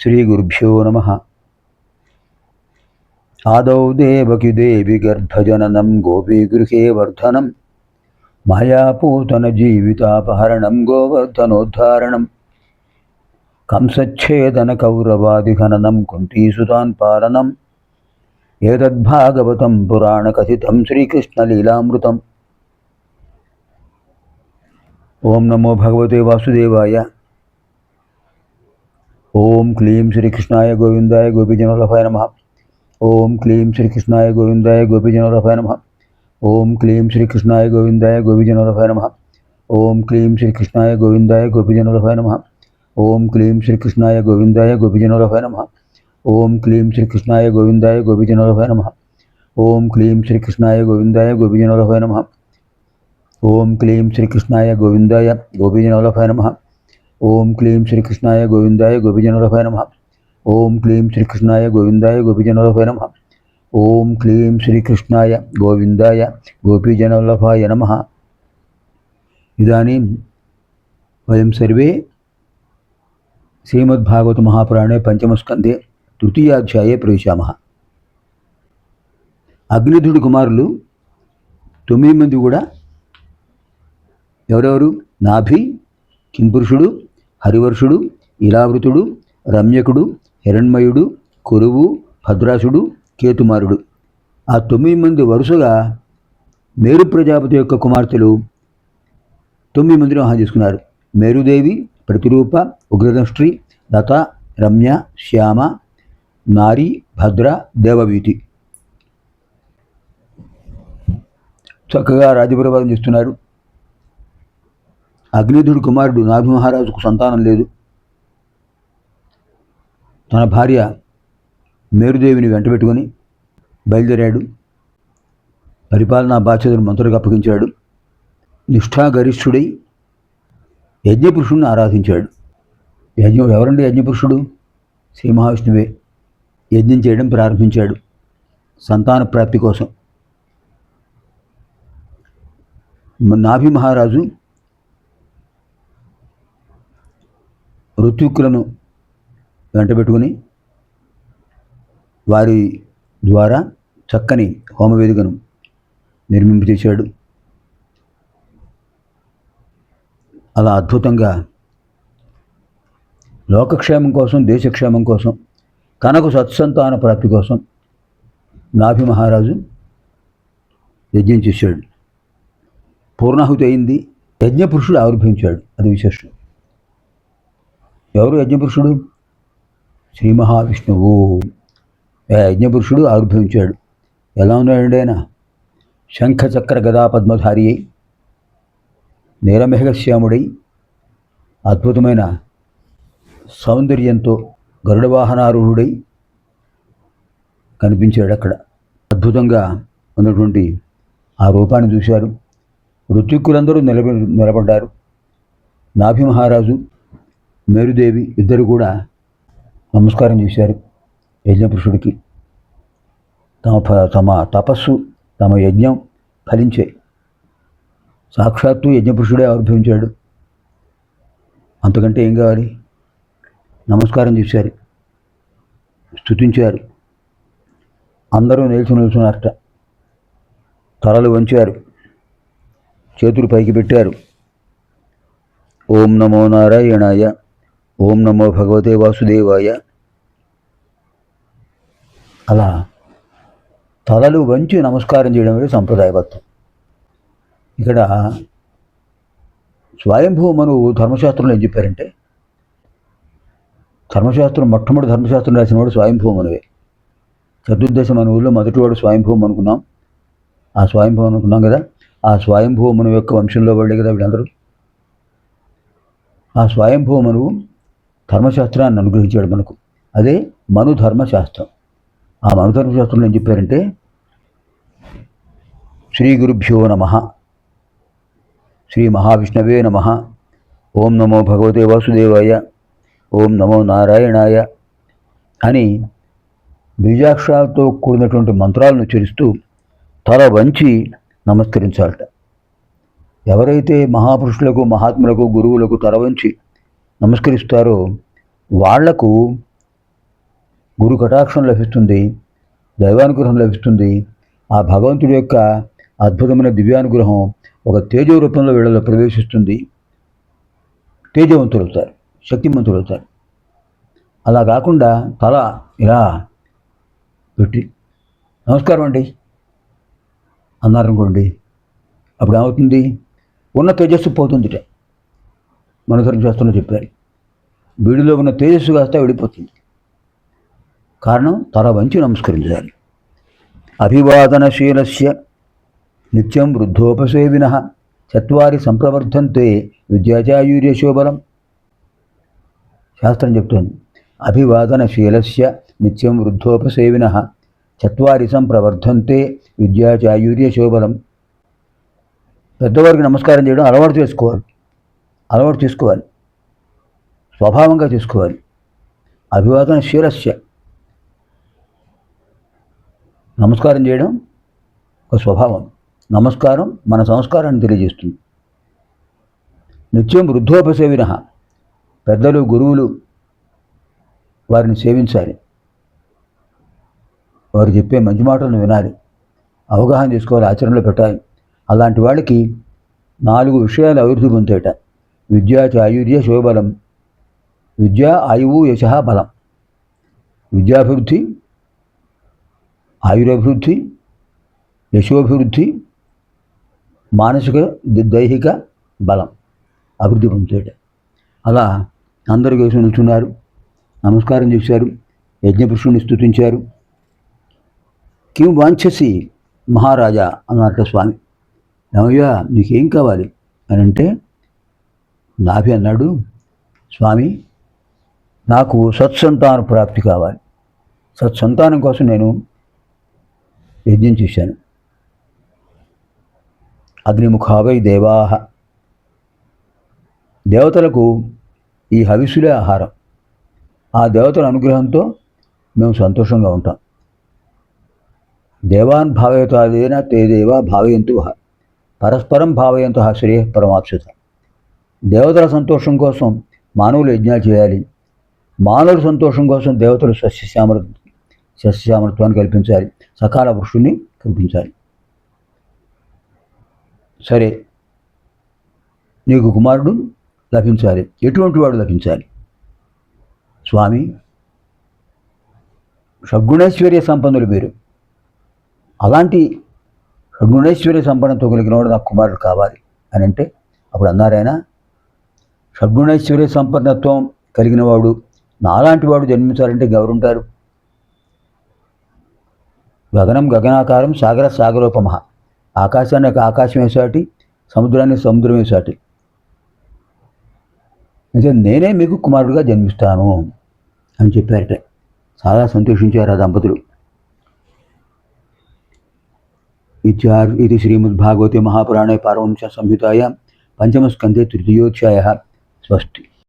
श्रीगुरुभ्यो नमः। आदौ देवकी देवी गर्भजननं गोपीगृहे वर्धनं मायापूतनजीवितापहरणं गोवर्धनोद्धारणं कंसच्छेदनकौरवादिघननं कुन्तीसुतान् पालनम् एतद्भागवतं पुराणकथितं श्रीकृष्णलीलामृतम्। ओं नमो भगवते वासुदेवाय। ओं क्लीं श्रीकृष्णाय गोविंदाय गोपीजनवल्लभाय नमः। ओं क्लीं श्रीकृष्णाय गोविंदाय गोपीजनवल्लभाय नमः। ओं क्लीं श्रीकृष्णाय गोविंदाय गोपीजनवल्लभाय नमः। ओं क्लीं श्रीकृष्णाय गोविंदाय गोपीजनवल्लभाय नमः। ओं क्लीं श्रीकृष्णाय गोविंदाय गोपीजनवल्लभाय नमः। ओं क्लीं श्रीकृष्णाय गोविंदाय गोपीजनवल्लभाय नमः। ओं क्लीं श्रीकृष्णाय गोविंदाय गोपीजनवल्लभाय नमः। ओं क्लीं श्रीकृष्णाय गोविंदाय गोपीजनवल्लभाय नमः। ओं क्लीं श्रीकृष्णाय गोविंदाय गोपीजनवल्लभाय नमः। ओं क्लीं श्रीकृष्णाय गोविंदाय गोपीजनवल्लभाय नमः। ओं क्लीं श्रीकृष्णाय गोविंदाय गोपीजनवल्लभाय नमः। इदानीं वयं सर्वे श्रीमद्भागवत महापुराणे पंचमस्कंधे तृतीयाध्याये प्रवेशामः। అగ్నిధుడి కుమారులు 9 మంది కూడా ఎవరెవరు? నాభి, కింపురుషుడు, హరివర్షుడు, ఇలావృతుడు, రమ్యకుడు, హిరణ్మయుడు, కురువు, భద్రాసుడు, కేతుమారుడు. ఆ 9 మంది వరుసగా మేరు ప్రజాపతి యొక్క కుమార్తెలు 9 మందిని వివాహం చేసుకున్నారు. మేరుదేవి, ప్రతిరూప, ఉగ్రదష్ట్రి, లత, రమ్య, శ్యామ, నారి, భద్ర, దేవవీతి. చక్కగా రాజ్యపరిపాలన చేస్తున్నారు. అగ్నిధుడి కుమారుడు నాభి మహారాజుకు సంతానం లేదు. తన భార్య మేరుదేవిని వెంటబెట్టుకొని బయలుదేరాడు. పరిపాలనా బాధ్యతను మంత్రులకు అప్పగించాడు. నిష్ఠాగరిష్ఠుడై యజ్ఞపురుషుడిని ఆరాధించాడు. ఎవరండి యజ్ఞపురుషుడు? శ్రీ మహావిష్ణువే. యజ్ఞం చేయడం ప్రారంభించాడు సంతాన ప్రాప్తి కోసం. నాభి మహారాజు ఋత్విక్కులను వెంటబెట్టుకుని వారి ద్వారా చక్కని హోమవేదికను నిర్మింపచేశాడు. అలా అద్భుతంగా లోకక్షేమం కోసం, దేశక్షేమం కోసం, తనకు సత్సంతాన ప్రాప్తి కోసం నాభి మహారాజు యజ్ఞం చేశాడు. పూర్ణాహుతి అయింది. యజ్ఞపురుషుడు ఆవిర్భవించాడు. అది విశేషం. ఎవరు యజ్ఞపురుషుడు? శ్రీ మహావిష్ణువు. యజ్ఞపురుషుడు ఆవిర్భవించాడు. ఎలా ఉన్నాడండి ఆయన? శంఖచక్ర గదా పద్మధారి అయి, నీలమేఘశ్యాముడై, అద్భుతమైన సౌందర్యంతో గరుడవాహనారూఢుడై కనిపించాడు. అక్కడ అద్భుతంగా ఉన్నటువంటి ఆ రూపాన్ని చూశారు. ఋత్విక్కులందరూ నిలబడ్డారు. నాభి మహారాజు, మేరుదేవి ఇద్దరు కూడా నమస్కారం చేశారు యజ్ఞపురుషుడికి. తమ తపస్సు, తమ యజ్ఞం ఫలించే సాక్షాత్తు యజ్ఞపురుషుడే ఆవిర్భవించాడు. అంతకంటే ఏం కావాలి? నమస్కారం చేశారు, స్తుతించారు. అందరూ నిల్చున్నారట. తలలు వంచారు, చేతులు పైకి పెట్టారు. ఓం నమో నారాయణాయ. ఓం నమో భగవతే వాసుదేవాయ. అలా తలలు వంచి నమస్కారం చేయడం అనేది సంప్రదాయబద్ధం. ఇక్కడ స్వయంభూ మనువు ధర్మశాస్త్రంలో ఏం చెప్పారంటే, ధర్మశాస్త్రం మొట్టమొదటి ధర్మశాస్త్రం రాసినవాడు స్వయంభూ మనువే. చతుర్దశ మనువుల్లో మొదటివాడు స్వయంభూ అనుకున్నాం. ఆ స్వయంభూ అనుకున్నాం కదా. ఆ స్వయంభూ మనువు యొక్క వంశంలో వాళ్ళే కదా వీళ్ళందరూ. ఆ స్వయంభూ మనువు ధర్మశాస్త్రాన్ని అనుగ్రహించాడు మనకు. అదే మను ధర్మశాస్త్రం. ఆ మను ధర్మశాస్త్రంలో ఏం చెప్పారంటే, శ్రీ గురుభ్యో నమః, శ్రీ మహావిష్ణవే నమః, ఓం నమో భగవతే వాసుదేవాయ, ఓం నమో నారాయణాయ అని బీజాక్షరాలతో కూడినటువంటి మంత్రాలను ఉచ్చరిస్తూ తల వంచి నమస్కరించాలట. ఎవరైతే మహాపురుషులకు, మహాత్ములకు, గురువులకు తల వంచి నమస్కరిస్తారో వాళ్లకు గురు కటాక్షం లభిస్తుంది, దైవానుగ్రహం లభిస్తుంది. ఆ భగవంతుడి యొక్క అద్భుతమైన దివ్యానుగ్రహం ఒక తేజో రూపంలో వీళ్ళలో ప్రవేశిస్తుంది. తేజవంతులవుతారు, శక్తిమంతులవుతారు. అలా కాకుండా తల ఇలా పెట్టి నమస్కారం అండి అన్నారనుకోండి, అప్పుడు ఏమవుతుంది? ఉన్న తేజస్సు పోతుందిట. మన ధర్మశాస్త్రంలో చెప్పారు, వీడిలో ఉన్న తేజస్సు కాస్త విడిపోతుంది. కారణం తల వంచి నమస్కరించాలి. అభివాదనశీలస్య నిత్యం వృద్ధోపసేవినః చత్వారి సంప్రవర్ధంతే విద్యాచాయూర్యశోబలం. శాస్త్రం చెప్తోంది, అభివాదనశీలస్య నిత్యం వృద్ధోపసేవినః చత్వారి సంప్రవర్ధంతే విద్యాచాయూర్యశోబలం. పెద్దవారికి నమస్కారం చేయడం అలవాటు చేసుకోవాలి, స్వభావంగా చేసుకోవాలి. అభివాదనశీలస్య, నమస్కారం చేయడం ఒక స్వభావం. నమస్కారం మన సంస్కారాన్ని తెలియజేస్తుంది. నిత్యం వృద్ధోపసేవినః, పెద్దలు గురువులు వారిని సేవించాలి, వారు చెప్పే మంచి మాటలను వినాలి, అవగాహన చేసుకోవాలి, ఆచరణలో పెట్టాలి. అలాంటి వాళ్ళకి 4 విషయాలు అభివృద్ధి పొందేట. విద్యా చాయుర్య శోబలం. విద్య, ఆయువు, యశ, బలం. విద్యాభివృద్ధి, ఆయురాభివృద్ధి, యశోభివృద్ధి, మానసిక దైహిక బలం అభివృద్ధి పొందేట. అలా అందరూ కలిసి నిల్చున్నారు, నమస్కారం చేశారు, యజ్ఞపురుషుడిని స్తుతించారు. కిం వాంఛసి మహారాజా అన్నట్టు స్వామి. ఏమయ్యా నీకేం కావాలి అని అంటే, నాభి అన్నాడు, స్వామి నాకు సత్సంతాన ప్రాప్తి కావాలి. సత్సంతానం కోసం నేను యజ్ఞం చేశాను. అగ్నిముఖావై దేవాహ, దేవతలకు ఈ హవిస్సులే ఆహారం. ఆ దేవతల అనుగ్రహంతో మేము సంతోషంగా ఉంటాం. దేవాన్ భావయతాదేన తే దేవా భావయంతు పరస్పరం భావయంతు శ్రేయ పరమాప్సుత. దేవతల సంతోషం కోసం మానవులు యజ్ఞాలు చేయాలి, మానవుల సంతోషం కోసం దేవతలు సస్యశ్యామృత్వాన్ని కల్పించాలి, సకాల వృష్టిని కల్పించాలి. సరే, నీకు కుమారుడు లభించాలి. ఎటువంటి వాడు లభించాలి? స్వామి షడ్గుణైశ్వర్య సంపన్నులు మీరు. అలాంటి షడ్గుణైశ్వర్య సంపన్నతో కలిగిన వాడు నాకు కుమారుడు కావాలి అని అంటే, అప్పుడు అన్నారాయన, షడ్గుణైశ్వర్య సంపన్నత్వం కలిగిన వాడు నాలాంటి వాడు జన్మించాలంటే ఎవరుంటారు? గగనం గగనాకారం సాగర సాగరోపమః. ఆకాశాన్ని ఆకాశమే సాటి, సముద్రాన్ని సముద్రమే సాటి. అయితే నేనే మీకు కుమారుడుగా జన్మిస్తాను అని చెప్పారట. చాలా సంతోషించారు ఆ దంపతులు. ఇది శ్రీమద్భాగవతే మహాపురాణే పారమహంస సంహితాయాం పంచమస్కంధే తృతీయోధ్యాయః. స్వస్తి.